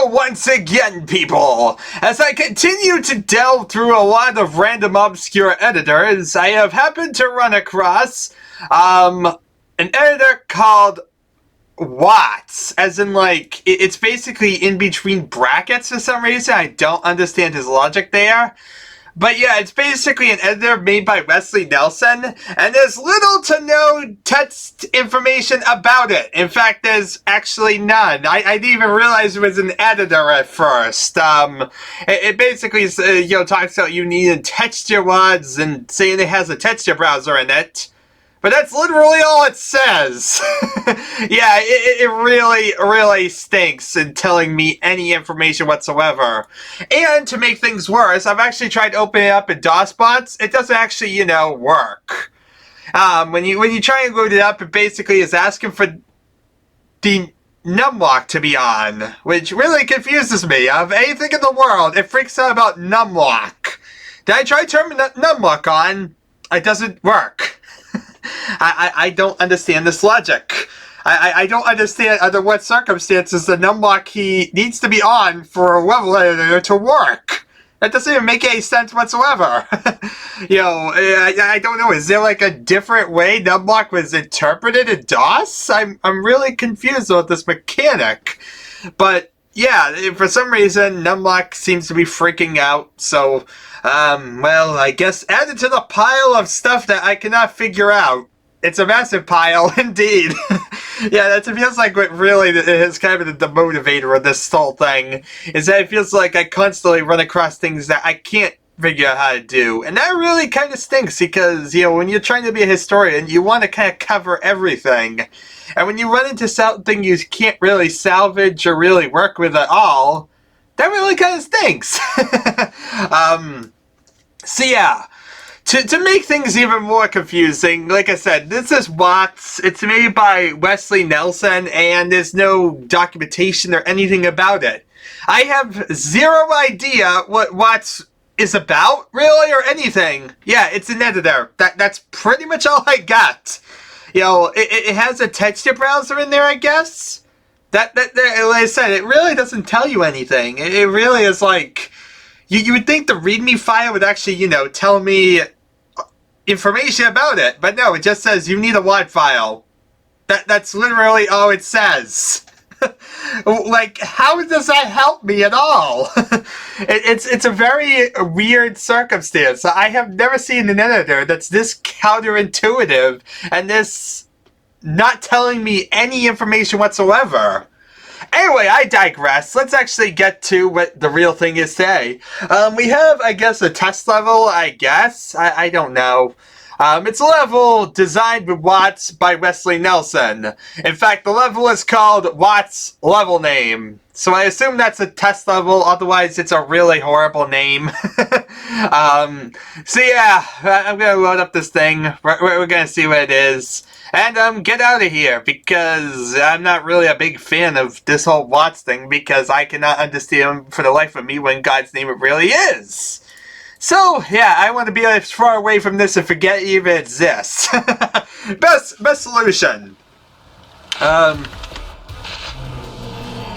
Hello once again, people! As I continue to delve through a lot of random obscure editors, I have happened to run across, an editor called Watts, as in, like, it's basically in between brackets for some reason. I don't understand his logic there. But yeah, it's basically an editor made by Wesley Nelson, and there's little to no text information about it. In fact, there's actually none. I didn't even realize it was an editor at first. It basically, talks about you needing texture mods and saying it has a texture browser in it. But that's literally all it says. Yeah, it really stinks in telling me any information whatsoever. And to make things worse, I've actually tried opening it up in DOSBots. It doesn't actually, work. When you try and load it up, it basically is asking for the numlock to be on, which really confuses me. Of anything in the world, it freaks out about numlock. Did I try turning numlock on? It doesn't work. I don't understand this logic. I don't understand under what circumstances the numlock key needs to be on for a level editor to work. That doesn't even make any sense whatsoever. I don't know. Is there like a different way numlock was interpreted in DOS? I'm really confused about this mechanic. But yeah, for some reason, numlock seems to be freaking out. So, well, I guess add it to the pile of stuff that I cannot figure out. It's a massive pile, indeed. Yeah, that feels like what really is kind of the motivator of this whole thing, is that it feels like I constantly run across things that I can't figure out how to do. And that really kind of stinks because, when you're trying to be a historian, you want to kind of cover everything. And when you run into something you can't really salvage or really work with at all, that really kind of stinks. So yeah. To make things even more confusing, like I said, this is Watts. It's made by Wesley Nelson, and there's no documentation or anything about it. I have zero idea what Watts is about, really, or anything. Yeah, it's an editor. That's pretty much all I got. It has a texture browser in there, I guess. Like I said, it really doesn't tell you anything. It really is like, you would think the README file would actually, tell me information about it, but no, it just says you need a WAD file. That's literally all it says. Like, how does that help me at all? It's a very weird circumstance. I have never seen an editor that's this counterintuitive and this not telling me any information whatsoever. Anyway, I digress. Let's actually get to what the real thing is today. We have, I guess, a test level, I guess. I don't know. It's a level designed with Watts by Wesley Nelson. In fact, the level is called Watts Level Name. So I assume that's a test level, otherwise it's a really horrible name. So yeah, I'm gonna load up this thing. We're gonna see what it is. And get out of here, because I'm not really a big fan of this whole Watts thing, because I cannot understand for the life of me what in God's name it really is. So, yeah, I want to be as far away from this and forget it even exists. Best solution.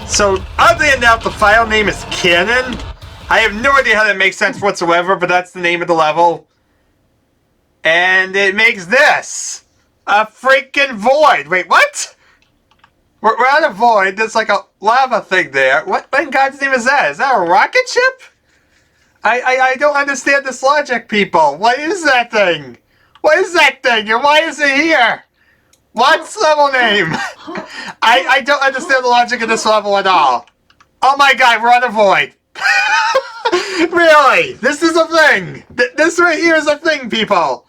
So, oddly enough, the file name is Canon. I have no idea how that makes sense whatsoever, but that's the name of the level. And it makes this. A freaking void. Wait, what? We're on a void. There's like a lava thing there. What in God's name is that? Is that a rocket ship? I don't understand this logic, people. What is that thing? What is that thing? And why is it here? What's level name? I don't understand the logic of this level at all. Oh my god, we're on a void. Really? This is a thing. This right here is a thing, people.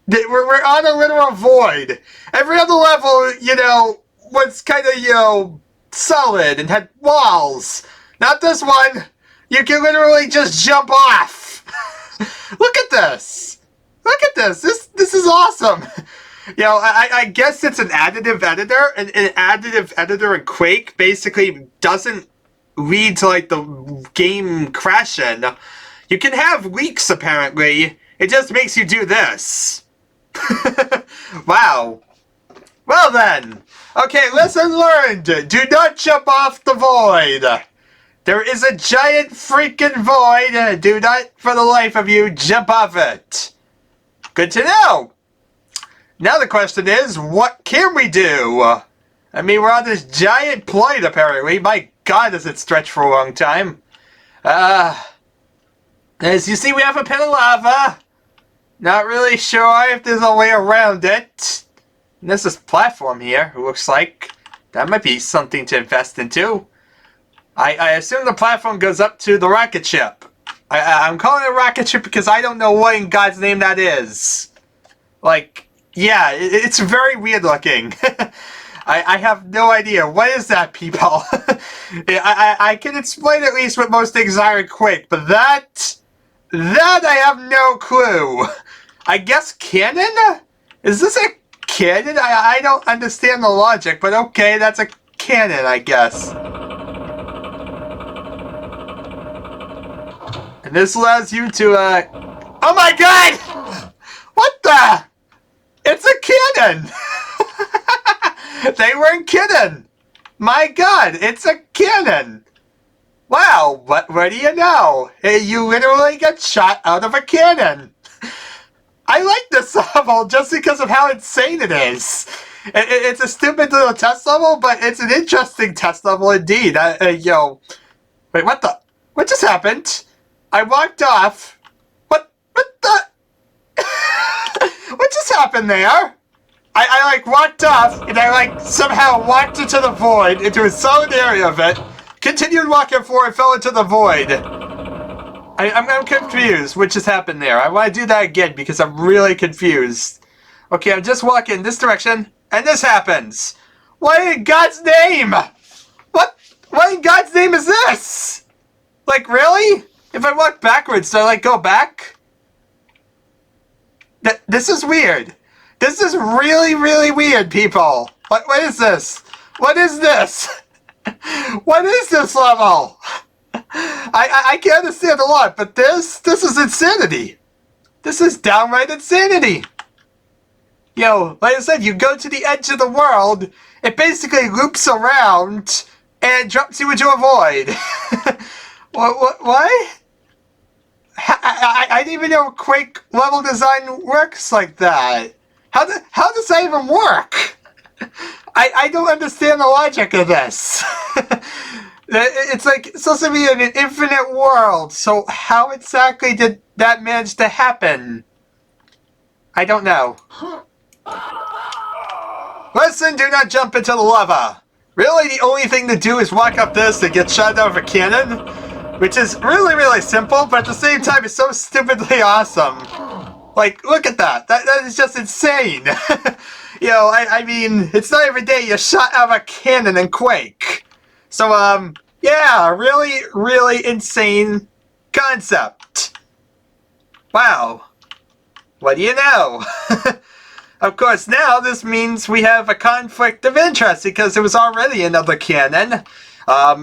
We're on a literal void. Every other level, was kind of, solid and had walls. Not this one. You can literally just jump off. Look at this. Look at this. This is awesome. I guess it's an additive editor. An additive editor in Quake basically doesn't lead to, like, the game crashing. You can have leaks, apparently. It just makes you do this. Wow. Well then. Okay, lesson learned. Do not jump off the void. There is a giant freaking void. Do not, for the life of you, jump off it. Good to know. Now the question is, what can we do? I mean, we're on this giant plane, apparently. My God, does it stretch for a long time. As you see, we have a pit of lava. Not really sure if there's a way around it. And there's this platform here, it looks like. That might be something to invest into. I assume the platform goes up to the rocket ship. I'm calling it a rocket ship because I don't know what in God's name that is. Like, yeah, it's very weird looking. I have no idea. What is that, people? I can explain at least what most things are quick, but that I have no clue. I guess cannon? Is this a cannon? I don't understand the logic, but okay, that's a cannon, I guess. And this allows you to, oh my God! What the? It's a cannon! They weren't kidding! My God, it's a cannon! Wow, what do you know? You literally get shot out of a cannon! I like this level just because of how insane it is. It's a stupid little test level, but it's an interesting test level indeed. Yo, wait, what the? What just happened? I walked off. What the? What just happened there? I like walked off and I like somehow walked into the void, into a solid area of it, continued walking forward, fell into the void. I'm confused what just happened there. I want to do that again because I'm really confused. Okay, I'm just walking this direction and this happens. What in God's name? What in God's name is this? Like, really? If I walk backwards, do I like go back? This is weird. This is really, really weird, people. What is this? What is this? What is this level? I can understand a lot, but this is insanity. This is downright insanity. Yo, like I said, you go to the edge of the world, it basically loops around and drops you into a void. What? I didn't even know Quake level design works like that. How does that even work? I don't understand the logic of this. It's like it's supposed to be an infinite world, so how exactly did that manage to happen? I don't know. Listen, do not jump into the lava. Really, the only thing to do is walk up this to get shot out of a cannon? Which is really, really simple, but at the same time, it's so stupidly awesome. Like, look at that. That is just insane. You know, I mean, it's not every day you're shot out of a cannon in Quake. So, yeah, really, really insane concept. Wow. What do you know? Of course, now this means we have a conflict of interest because there was already another cannon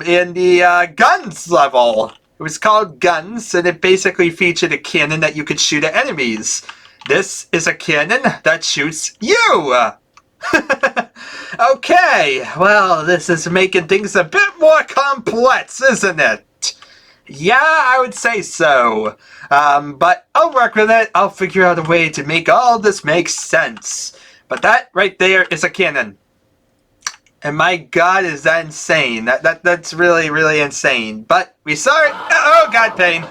in the guns level. It was called Guns, and it basically featured a cannon that you could shoot at enemies. This is a cannon that shoots you! Okay, well, this is making things a bit more complex, isn't it? Yeah, I would say so. But I'll work with it. I'll figure out a way to make all this make sense. But that right there is a cannon. And my God, is that insane. That's really, really insane. But we saw it. Oh, God, pain.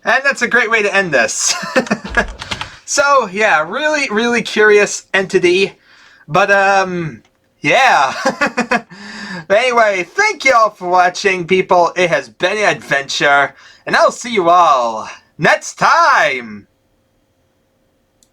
And that's a great way to end this. So, yeah, really, really curious entity. But, yeah. But anyway, thank you all for watching, people. It has been an adventure. And I'll see you all next time.